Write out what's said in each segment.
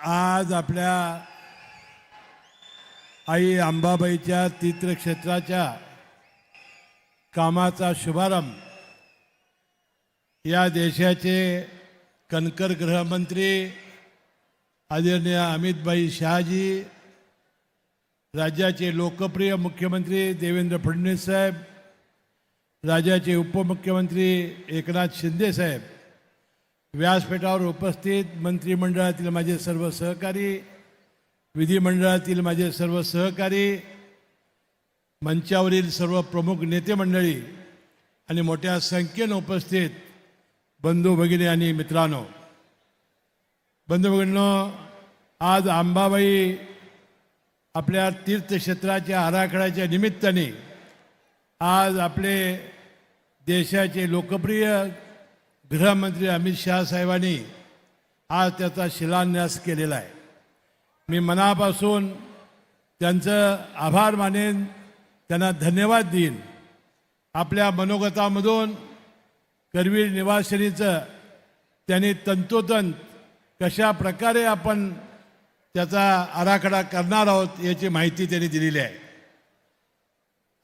आज आपल्या आई अंबाबाईच्या तीर्थक्षेत्राच्या कामाचा शुभारंभ या देशाचे कणकर गृहमंत्री आदरणीय अमितभाई शहाजी, राज्याचे लोकप्रिय मुख्यमंत्री देवेंद्र फडणवीस साहेब, राज्याचे उपमुख्यमंत्री एकनाथ शिंदे साहेब, व्यासपीठावर उपस्थित मंत्रिमंडळातील माझे सर्व सहकारी, विधिमंडळातील माझे सर्व सहकारी, मंचावरील सर्व प्रमुख नेते मंडळी आणि मोठ्या संख्येने उपस्थित बंधू भगिनी आणि मित्रांनो, बंधू भगिनींनो, आज अंबाबाई आपल्या तीर्थक्षेत्राच्या आराखड्याच्या निमित्ताने आज आपले देशाचे लोकप्रिय गृहमंत्री अमित शहा साहेबांनी आज त्याचा शिलान्यास केलेला आहे। मी मनापासून त्यांचं आभार मानेन, त्यांना धन्यवाद देईन। आपल्या मनोगतामधून करवीर निवासिनीचं त्यांनी तंतोतंत कशा प्रकारे आपण त्याचा आराखडा करणार आहोत याची माहिती त्यांनी दिलेली आहे।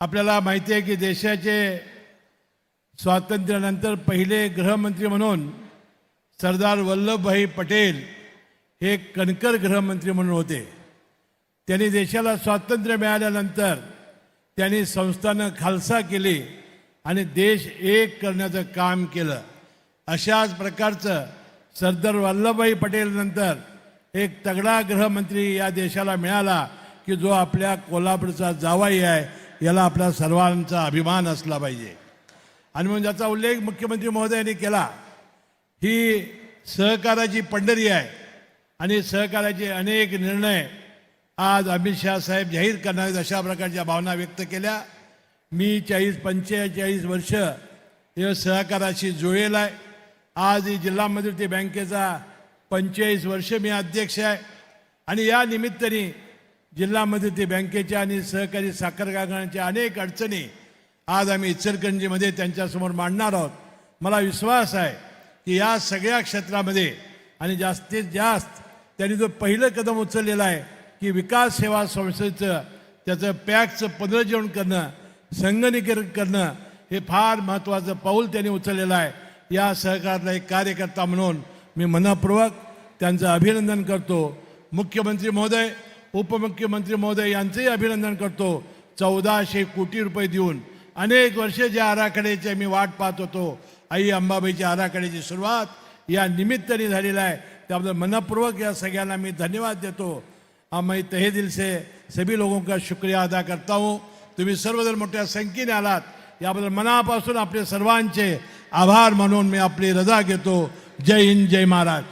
आपल्याला माहिती आहे की देशाचे स्वातंत्र्यानंतर पहिले गृहमंत्री म्हणून सरदार वल्लभभाई पटेल हे कणकर गृहमंत्री म्हणून होते। त्यांनी देशाला स्वातंत्र्य मिळाल्यानंतर त्यांनी संस्थानं खालसा केली आणि देश एक करण्याचं काम केलं। अशाच प्रकारचं सरदार वल्लभभाई पटेल नंतर एक तगडा गृहमंत्री या देशाला मिळाला की जो आपल्या कोल्हापूरचा जावाई आहे, याला आपला सर्वांचा अभिमान असला पाहिजे। आणि म्हणून ज्याचा उल्लेख मुख्यमंत्री महोदयांनी केला, ही सहकाराची पंढरी आहे आणि सहकाराचे अनेक निर्णय आज अमित शहा साहेब जाहीर करणार आहेत, अशा प्रकारच्या भावना व्यक्त केल्या। मी 45 वर्ष या सहकाराशी जुळलेला आहे। आज ही जिल्हा मध्यवर्ती बँकेचा 45 वर्ष मी अध्यक्ष आहे आणि या निमित्ताने जिल्हा मध्यवर्ती बँकेच्या आणि सहकारी साखर कारखान्याच्या अनेक अडचणी आज आम्ही इचलकरंजीमध्ये त्यांच्यासमोर मांडणार आहोत। मला विश्वास आहे की या सगळ्या क्षेत्रामध्ये आणि जास्तीत जास्त त्यांनी जो पहिलं कदम उचललेलं आहे की विकास सेवा संस्थेचं त्याचं पॅकचं पुनरुज्जीवन करणं, संगणकीकरण करणं, हे फार महत्त्वाचं पाऊल त्यांनी उचललेलं आहे। या सहकारातला एक कार्यकर्ता म्हणून मी मनपूर्वक त्यांचं अभिनंदन करतो। मुख्यमंत्री महोदय, उपमुख्यमंत्री महोदय यांचंही अभिनंदन करतो। 1400 कोटी रुपये देऊन अनेक वर्षे ज्या आराखड्याची मी वाट पाहत होतो, आई अंबाबाईच्या आराखड्याची सुरुवात या निमित्ताने झालेला आहे। त्याबद्दल मनपूर्वक या सगळ्यांना मैं धन्यवाद देतो। मैं तहे दिल से सभी लोगों का शुक्रिया अदा करता हूँ। तुम्ही सर्वजण मोठ्या संख्येने आलात, याबद्दल मनापासून आपले सर्वांचे आभार मानून मी आपली रजा घेतो। जय हिंद, जय महाराज।